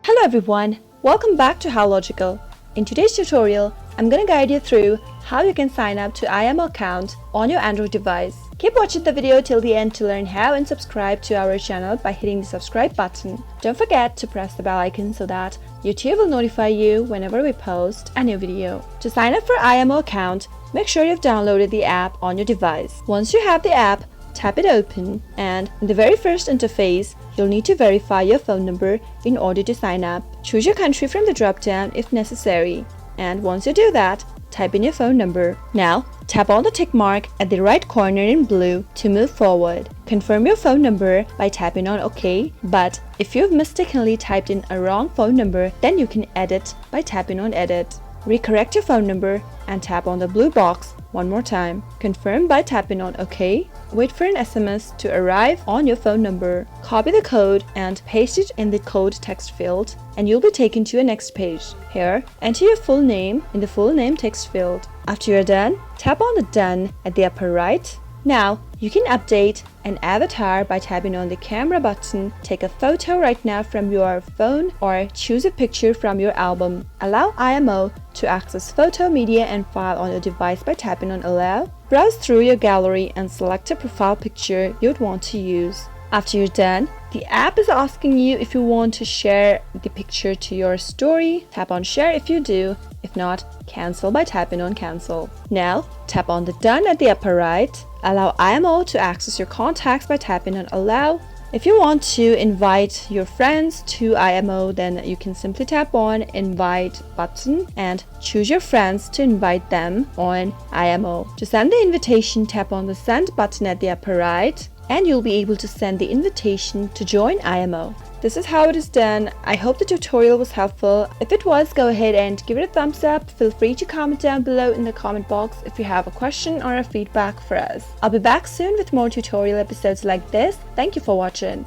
Hello everyone, welcome back to How Logical. In today's tutorial, I'm gonna guide you through how you can sign up to IMO account on your Android device. Keep watching the video till the end to learn how and subscribe to our channel by hitting the subscribe button. Don't forget to press the bell icon so that YouTube will notify you whenever we post a new video. To sign up for IMO account, make sure you've downloaded the app on your device. Once you have the app, tap it open, and in the very first interface, you'll need to verify your phone number in order to sign up. Choose your country from the drop-down if necessary, and once you do that, type in your phone number. Now, tap on the tick mark at the right corner in blue to move forward. Confirm your phone number by tapping on OK, but if you've mistakenly typed in a wrong phone number, then you can edit by tapping on Edit. Recorrect your phone number and tap on the blue box one more time. Confirm by tapping on OK. Wait for an SMS to arrive on your phone number. Copy the code and paste it in the code text field, and you'll be taken to a next page. Here, enter your full name in the full name text field. After you're done, tap on the Done at the upper right. Now, you can update an avatar by tapping on the camera button. Take a photo right now from your phone or choose a picture from your album. Allow IMO to access photo, media, and file on your device by tapping on Allow. Browse through your gallery and select a profile picture you'd want to use. After you're done, the app is asking you if you want to share the picture to your story. Tap on Share if you do. If not, cancel by tapping on Cancel. Now, tap on the Done at the upper right. Allow IMO to access your contacts by tapping on Allow. If you want to invite your friends to IMO, then you can simply tap on Invite button and choose your friends to invite them on IMO. To send the invitation, tap on the Send button at the upper right, and you'll be able to send the invitation to join IMO. This is how it is done. I hope the tutorial was helpful. If it was, go ahead and give it a thumbs up. Feel free to comment down below in the comment box if you have a question or a feedback for us. I'll be back soon with more tutorial episodes like this. Thank you for watching.